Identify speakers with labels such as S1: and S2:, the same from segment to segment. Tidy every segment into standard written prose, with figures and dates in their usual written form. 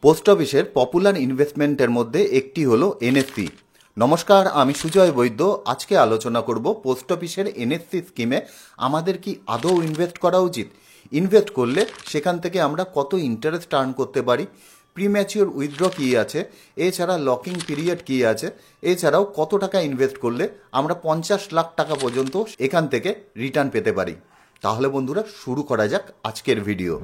S1: Post অফিসের popular ইনভেস্টমেন্টের মধ্যে একটি হলো এনএসসি। নমস্কার, আমি সুজয় বৈদ্য। আজকে আলোচনা করব পোস্ট অফিসের এনএসসি স্কিমে আমাদের কি আদৌ ইনভেস্ট করা উচিত, ইনভেস্ট করলে সেখান থেকে আমরা কত ইন্টারেস্ট আর্ন করতে পারি, প্রিম্যাচিওর উইথড্র কী আছে, এছাড়া লকিং পিরিয়ড কী আছে, এছাড়াও কত টাকা ইনভেস্ট করলে আমরা 50 লাখ টাকা পর্যন্ত এখান থেকে রিটার্ন পেতে পারি। তাহলে বন্ধুরা শুরু করা যাক আজকের ভিডিও।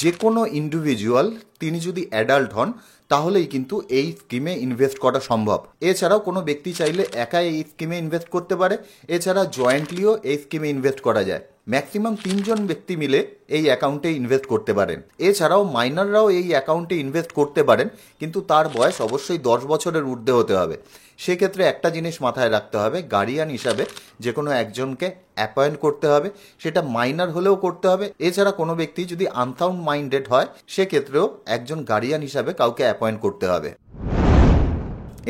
S1: যে কোনো ইন্ডিভিজুয়াল তিনি যদি অ্যাডাল্ট হন তাহলেই কিন্তু এই স্কিমে ইনভেস্ট করা সম্ভব। এছাড়াও কোনো ব্যক্তি চাইলে একাই এই স্কিমে ইনভেস্ট করতে পারে, এছাড়া জয়েন্টলিও এই স্কিমে ইনভেস্ট করা যায়। ম্যাক্সিমাম 3 জন ব্যক্তি মিলে এই অ্যাকাউন্টে ইনভেস্ট করতে পারেন। এছাড়াও মাইনররাও এই অ্যাকাউন্টে ইনভেস্ট করতে পারেন, কিন্তু তার বয়স অবশ্যই 10 বছরের ঊর্ধ্বে হতে হবে। সেক্ষেত্রে একটা জিনিস মাথায় রাখতে হবে, গার্ডিয়ান হিসাবে যে কোনো একজনকে অ্যাপয়েন্ট করতে হবে, সেটা মাইনর হলেও করতে হবে। এছাড়া কোনো ব্যক্তি যদি আনসাউন্ড মাইন্ডেড হয় সেক্ষেত্রেও একজন গার্ডিয়ান হিসাবে কাউকে অ্যাপয়েন্ট করতে হবে।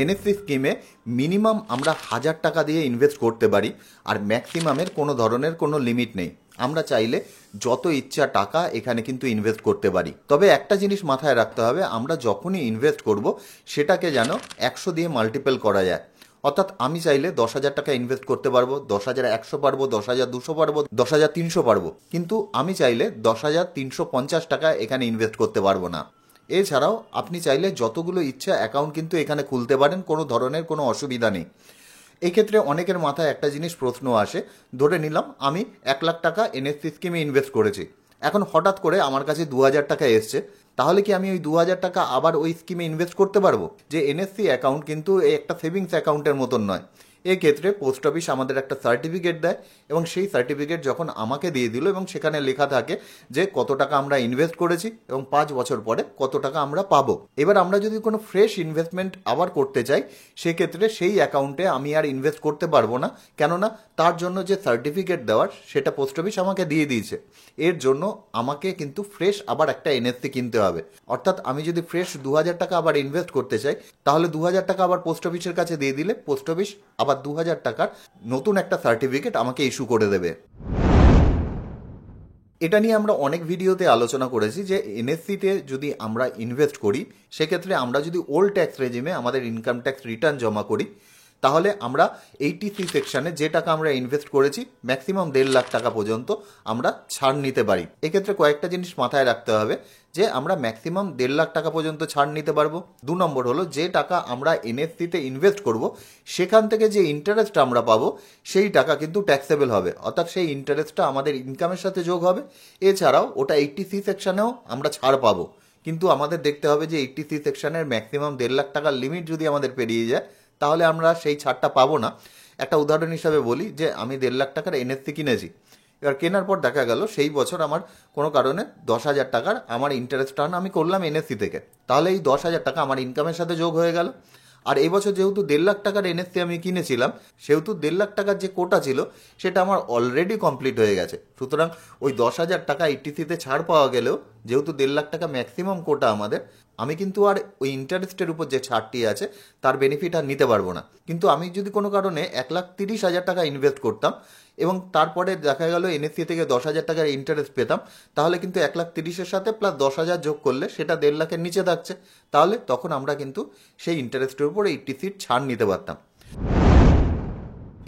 S1: এনএসসি স্কিমে মিনিমাম আমরা 1000 টাকা দিয়ে ইনভেস্ট করতে পারি, আর ম্যাক্সিমামের কোনো ধরনের কোনো লিমিট নেই। আমরা চাইলে যত ইচ্ছা টাকা এখানে কিন্তু ইনভেস্ট করতে পারি। তবে একটা জিনিস মাথায় রাখতে হবে, আমরা যখনই ইনভেস্ট করব সেটাকে যেন 100 দিয়ে মাল্টিপল করা যায়। অর্থাৎ আমি চাইলে 10,000 টাকা ইনভেস্ট করতে পারবো, 10,100 পারবো, 10,200 পারবো, 10,300 পারবো, কিন্তু আমি চাইলে 10,350 টাকা এখানে ইনভেস্ট করতে পারবো না। এছাড়াও আপনি চাইলে যতগুলো ইচ্ছা অ্যাকাউন্ট কিন্তু এখানে খুলতে পারেন, কোনো ধরনের কোনো অসুবিধা নেই। এক্ষেত্রে অনেকের মাথায় একটা জিনিস প্রশ্ন আসে, ধরে নিলাম আমি 1 লাখ টাকা এনএসসি স্কিমে ইনভেস্ট করেছি, এখন হঠাৎ করে আমার কাছে 2,000 টাকা এসছে, তাহলে কি আমি ওই 2,000 টাকা আবার ওই স্কিমে ইনভেস্ট করতে পারবো? যে এনএসসি অ্যাকাউন্ট কিন্তু একটা সেভিংস অ্যাকাউন্টের মতন নয়। এক্ষেত্রে পোস্ট অফিস আমাদের একটা সার্টিফিকেট দেয়, এবং সেই সার্টিফিকেট যখন আমাকে দিয়ে দিল এবং সেখানে লেখা থাকে যে কত টাকা আমরা ইনভেস্ট করেছি এবং 5 বছর পরে কত টাকা আমরা পাবো। এবার আমরা যদি কোনো ফ্রেশ ইনভেস্টমেন্ট আবার করতে চাই সেক্ষেত্রে সেই অ্যাকাউন্টে আমি আর ইনভেস্ট করতে পারবো না, কেননা তার জন্য যে সার্টিফিকেট দেওয়ার সেটা পোস্ট অফিস আমাকে দিয়ে দিয়েছে। এর জন্য আমাকে কিন্তু ফ্রেশ আবার একটা এনএসসি কিনতে হবে। অর্থাৎ আমি যদি ফ্রেশ 2,000 টাকা আবার ইনভেস্ট করতে চাই, তাহলে 2,000 টাকা আবার পোস্ট অফিসের কাছে দিয়ে দিলে পোস্ট অফিস আবার 2,000 টাকার নতুন একটা সার্টিফিকেট আমাকে ইস্যু করে দেবে। এটা নিয়ে আমরা অনেক ভিডিওতে আলোচনা করেছি যে এনএসসিতে যদি আমরা ইনভেস্ট করি সেক্ষেত্রে আমরা যদি ওল্ড ট্যাক্স রেজিমে আমাদের ইনকাম ট্যাক্স রিটার্ন জমা করি, তাহলে আমরা 83 সেকশনে যে টাকা আমরা ইনভেস্ট করেছি ম্যাক্সিমাম 1.5 লাখ টাকা পর্যন্ত আমরা ছাড় নিতে পারি। এক্ষেত্রে কয়েকটা জিনিস মাথায় রাখতে হবে যে আমরা ম্যাক্সিমাম 1.5 লাখ টাকা পর্যন্ত ছাড় নিতে পারবো। 2 নম্বর হলো, যে টাকা আমরা এনএসসিতে ইনভেস্ট করব সেখান থেকে যে ইন্টারেস্ট আমরা পাবো সেই টাকা কিন্তু ট্যাক্সেবল হবে, অর্থাৎ সেই ইন্টারেস্টটা আমাদের ইনকামের সাথে যোগ হবে। এছাড়াও ওটা 83 সেকশনেও আমরা ছাড় পাবো, কিন্তু আমাদের দেখতে হবে যে 83 সেকশনের ম্যাক্সিমাম 1.5 লাখ টাকার লিমিট যদি আমাদের পেরিয়ে যায় তাহলে আমরা সেই ছাড়টা পাবো না। একটা উদাহরণ হিসাবে বলি যে আমি 1.5 লাখ টাকার এনএসসি কিনেছি, এবার কেনার পর দেখা গেল সেই বছর আমার কোনো কারণে 10,000 টাকার আমার ইন্টারেস্ট আর্ন আমি করলাম এনএসসি থেকে, তাহলে এই 10,000 টাকা আমার ইনকামের সাথে যোগ হয়ে গেল। আর এই বছর যেহেতু 1.5 লাখ টাকার এনএসসি আমি কিনেছিলাম, সেহেতু 1.5 লাখ টাকার যে কোটা ছিল সেটা আমার অলরেডি কমপ্লিট হয়ে গেছে। সুতরাং ওই 10,000 টাকা ইটিসিতে ছাড় পাওয়া গেলেও যেহেতু 1.5 লাখ টাকা ম্যাক্সিমাম কোটা আমাদের, আমি কিন্তু আর ওই ইন্টারেস্টের উপর যে ছাড়টি আছে তার বেনিফিট আর নিতে পারবো না। কিন্তু আমি যদি কোনো কারণে 1,30,000 টাকা ইনভেস্ট করতাম এবং তারপরে দেখা গেল এনএসসি থেকে 10,000 টাকার ইন্টারেস্ট পেতাম, তাহলে কিন্তু 1,30,000 সাথে প্লাস 10,000 যোগ করলে সেটা 1.5 লাখের নিচে থাকছে, তাহলে তখন আমরা কিন্তু সেই ইন্টারেস্টের উপর 80 ছাড় নিতে পারতাম।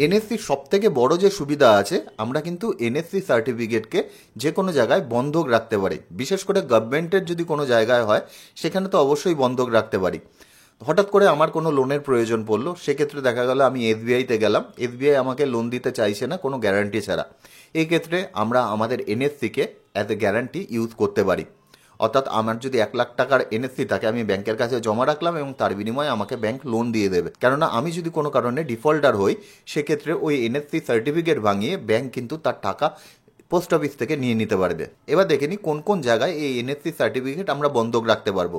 S1: এনএসসির সবথেকে বড় যে সুবিধা আছে, আমরা কিন্তু এনএসসি সার্টিফিকেটকে যে কোনো জায়গায় বন্ধক রাখতে পারি। বিশেষ করে গভর্নমেন্টের যদি কোনো জায়গায় হয় সেখানে তো অবশ্যই বন্ধক রাখতে পারি। হঠাৎ করে আমার কোনো লোনের প্রয়োজন পড়লো, সেক্ষেত্রে দেখা গেল আমি এসবিআইতে গেলাম, এসবিআই আমাকে লোন দিতে চাইছে না কোনো গ্যারান্টি ছাড়া। এই ক্ষেত্রে আমরা আমাদের এনএসসিকে অ্যাজ এ গ্যারান্টি ইউজ করতে পারি। অর্থাৎ আমার যদি 1 লাখ টাকার এনএসসি থাকে, আমি ব্যাংকের কাছে জমা রাখলাম এবং তার বিনিময়ে আমাকে ব্যাংক লোন দিয়ে দেবে। কেননা আমি যদি কোনো কারণে ডিফল্টার হই সেক্ষেত্রে ওই এনএসসি সার্টিফিকেট ভাঙিয়ে ব্যাংক কিন্তু তার টাকা পোস্ট অফিস থেকে নিয়ে নিতে পারবে। এবার দেখে নিই কোন কোন জায়গায় এই এনএসসি সার্টিফিকেট আমরা বন্ধক রাখতে পারবো।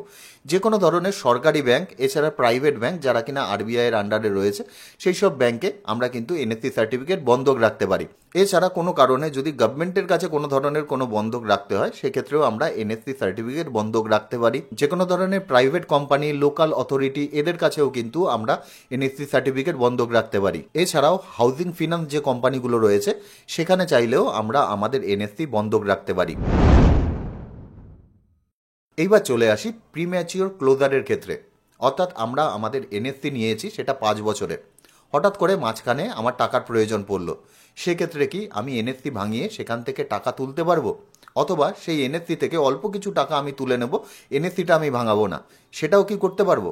S1: যে কোনো ধরনের সরকারি ব্যাংক, এছাড়া প্রাইভেট ব্যাংক যারা কিনা আরবিআইয়ের আন্ডারে রয়েছে সেই সব ব্যাংকে আমরা কিন্তু এনএসসি সার্টিফিকেট বন্ধক রাখতে পারি। এছাড়া কোনো কারণে যদি গভর্নমেন্টের কাছে কোনো ধরনের কোনো বন্ধক রাখতে হয় সেক্ষেত্রেও আমরা এনএসসি সার্টিফিকেট বন্ধক রাখতে পারি। যে কোনো ধরনের প্রাইভেট কোম্পানি, লোকাল অথরিটি এদের কাছেও কিন্তু আমরা এনএসসি সার্টিফিকেট বন্ধক রাখতে পারি। এছাড়াও হাউজিং ফিনান্স যে কোম্পানিগুলো রয়েছে সেখানে চাইলেও আমরা আমাদের এনএসসি বন্ধক রাখতে পারি। এইবার চলে আসি প্রিম্যাচিওর ক্লোজারের ক্ষেত্রে। অর্থাৎ আমরা আমাদের এনএফসি নিয়েছি সেটা 5 বছরের, হঠাৎ করে মাঝখানে আমার টাকার প্রয়োজন পড়লো, সেক্ষেত্রে কি আমি এনএফসি ভাঙিয়ে সেখান থেকে টাকা তুলতে পারবো? অথবা সেই এনএফসি থেকে অল্প কিছু টাকা আমি তুলে নেব, এনএফসিটা আমি ভাঙাবো না, সেটাও কি করতে পারবো?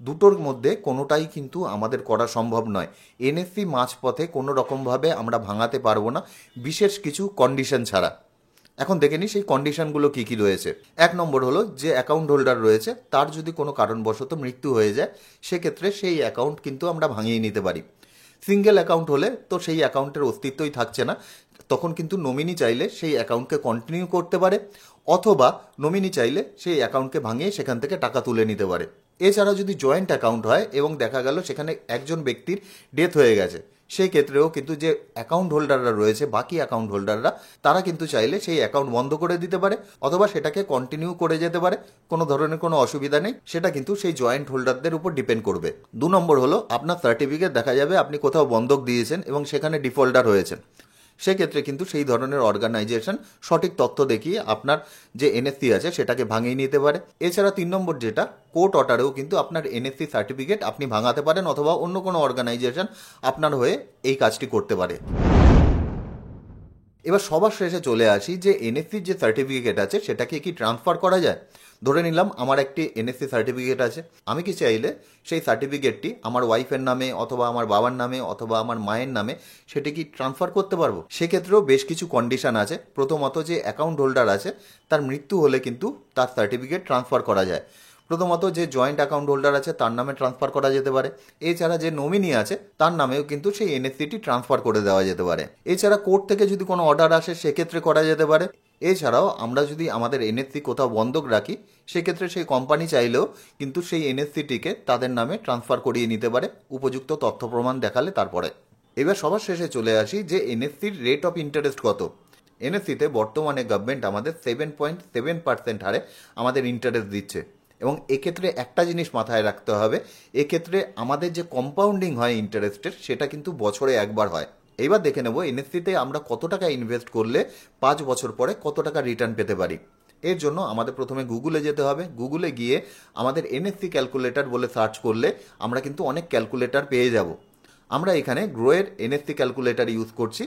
S1: দুটোর মধ্যে কোনোটাই কিন্তু আমাদের করা সম্ভব নয়। এনএফসি মাঝপথে কোনো রকমভাবে আমরা ভাঙাতে পারবো না, বিশেষ কিছু কন্ডিশন ছাড়া। এখন দেখে নিই সেই কন্ডিশনগুলো কী কী রয়েছে। 1 নম্বর হলো, যে অ্যাকাউন্ট হোল্ডার রয়েছে তার যদি কোনো কারণবশত মৃত্যু হয়ে যায়, সেক্ষেত্রে সেই অ্যাকাউন্ট কিন্তু আমরা ভাঙিয়ে নিতে পারি। সিঙ্গেল অ্যাকাউন্ট হলে তো সেই অ্যাকাউন্টের অস্তিত্বই থাকছে না, তখন কিন্তু নমিনি চাইলে সেই অ্যাকাউন্টকে কন্টিনিউ করতে পারে, অথবা নমিনি চাইলে সেই অ্যাকাউন্টকে ভাঙিয়ে সেখান থেকে টাকা তুলে নিতে পারে। এছাড়া যদি জয়েন্ট অ্যাকাউন্ট হয় এবং দেখা গেল সেখানে একজন ব্যক্তির ডেথ হয়ে গেছে, সেই ক্ষেত্রেও কিন্তু যে অ্যাকাউন্ট হোল্ডাররা রয়েছে, বাকি অ্যাকাউন্ট হোল্ডাররা, তারা কিন্তু চাইলে সেই অ্যাকাউন্ট বন্ধ করে দিতে পারে অথবা সেটাকে কন্টিনিউ করে যেতে পারে, কোনো ধরনের কোনো অসুবিধা নেই। সেটা কিন্তু সেই জয়েন্ট হোল্ডারদের উপর ডিপেন্ড করবে। 2 নম্বর হলো, আপনার সার্টিফিকেট দেখা যাবে আপনি কোথাও বন্ধক দিয়েছেন এবং সেখানে ডিফল্টার হয়েছেন, সেক্ষেত্রে কিন্তু সেই ধরনের অর্গানাইজেশন সঠিক তথ্য দেখিয়ে আপনার যে এনএফসি আছে সেটাকে ভাঙিয়ে নিতে পারে। এছাড়া 3 নম্বর যেটা, কোর্ট অর্ডারেও কিন্তু আপনার এনএফসি সার্টিফিকেট আপনি ভাঙাতে পারেন অথবা অন্য কোনো অর্গানাইজেশন আপনার হয়ে এই কাজটি করতে পারে। এবার সবার শেষে চলে আসি যে এনএফসির যে সার্টিফিকেট আছে সেটাকে কি ট্রান্সফার করা যায়? ধরে নিলাম আমার একটি এনএফসি সার্টিফিকেট আছে, আমি কি চাইলে সেই সার্টিফিকেটটি আমার ওয়াইফের নামে অথবা আমার বাবার নামে অথবা আমার মায়ের নামে সেটি কি ট্রান্সফার করতে পারবো? সেক্ষেত্রেও বেশ কিছু কন্ডিশন আছে। প্রথমত, যে অ্যাকাউন্ট হোল্ডার আছে তার মৃত্যু হলে কিন্তু তার সার্টিফিকেট ট্রান্সফার করা যায়। প্রথমত, যে জয়েন্ট অ্যাকাউন্ট হোল্ডার আছে তার নামে ট্রান্সফার করা যেতে পারে। এছাড়া যে নমিনি আছে তার নামেও কিন্তু সেই এনএফসিটি ট্রান্সফার করে দেওয়া যেতে পারে। এছাড়া কোর্ট থেকে যদি কোনো অর্ডার আসে সেক্ষেত্রে করা যেতে পারে। এছাড়াও আমরা যদি আমাদের এনএফসি কোথাও বন্ধক রাখি, সেক্ষেত্রে সেই কোম্পানি চাইলেও কিন্তু সেই এনএফসিটিকে তাদের নামে ট্রান্সফার করিয়ে নিতে পারে, উপযুক্ত তথ্য প্রমাণ দেখালে তারপরে। এবার সবার শেষে চলে আসি যে এনএফসির রেট অফ ইন্টারেস্ট কত। এনএফসিতে বর্তমানে গভর্নমেন্ট আমাদের 7.7% হারে আমাদের ইন্টারেস্ট দিচ্ছে, এবং এক্ষেত্রে একটা জিনিস মাথায় রাখতে হবে, এক্ষেত্রে আমাদের যে কম্পাউন্ডিং হয় ইন্টারেস্টের সেটা কিন্তু বছরে একবার হয়। এইবার দেখে নেব এনএফসিতে আমরা কত টাকা ইনভেস্ট করলে 5 বছর পরে কত টাকা রিটার্ন পেতে পারি। এর জন্য আমাদের প্রথমে গুগলে যেতে হবে। গুগলে গিয়ে আমাদের এনএফসি ক্যালকুলেটর বলে সার্চ করলে আমরা কিন্তু অনেক ক্যালকুলেটর পেয়ে যাব। আমরা এখানে গ্রোয়ের এনএফসি ক্যালকুলেটর ইউজ করছি।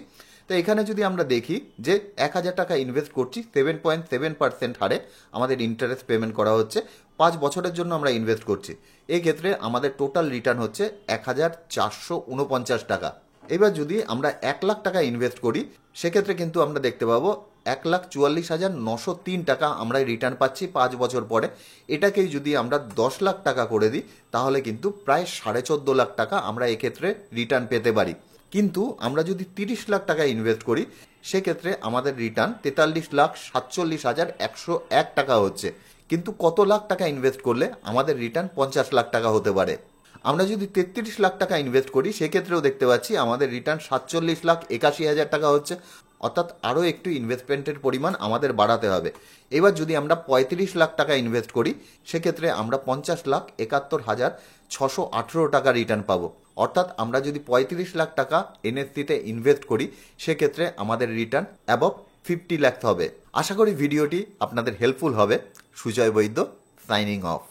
S1: তো এখানে যদি আমরা দেখি যে 1000 টাকা ইনভেস্ট করছি, 7.7% হারে আমাদের ইন্টারেস্ট পেমেন্ট করা হচ্ছে, 5 বছরের জন্য আমরা ইনভেস্ট করছি। এক্ষেত্রে আমাদের টোটাল রিটার্ন হচ্ছে 1449 টাকা। এবার যদি আমরা 1 লাখ টাকা ইনভেস্ট করি, সেক্ষেত্রে কিন্তু আমরা দেখতে পাবো 1,44,903 টাকা আমরা রিটার্ন পাচ্ছি 5 বছর পরে। এটাকেই যদি আমরা 10 লাখ টাকা করে দিই, তাহলে কিন্তু প্রায় 14.5 লাখ টাকা আমরা এক্ষেত্রে রিটার্ন পেতে পারি। কিন্তু আমরা যদি 30 লাখ টাকা ইনভেস্ট করি, সেক্ষেত্রে আমাদের রিটার্ন 43,47,101 টাকা হচ্ছে। কিন্তু কত লাখ টাকা ইনভেস্ট করলে আমাদের রিটার্ন 50 লাখ টাকা হতে পারে? আমরা যদি 33 লাখ টাকা ইনভেস্ট করি, সেক্ষেত্রেও দেখতে পাচ্ছি আমাদের রিটার্ন 47,81,000 টাকা হচ্ছে। অর্থাৎ আরও একটু ইনভেস্টমেন্টের পরিমাণ আমাদের বাড়াতে হবে। এবার যদি আমরা 35 লাখ টাকা ইনভেস্ট করি, সেক্ষেত্রে আমরা 50,71,618 টাকা রিটার্ন পাবো। অর্থাৎ আমরা যদি 35 লাখ টাকা এনএফসিতে ইনভেস্ট করি, সেক্ষেত্রে আমাদের রিটার্ন অ্যাবভ 50 লাখ হবে। আশা করি ভিডিওটি আপনাদের হেল্পফুল হবে। সুজয় বৈদ্য, সাইনিং অফ।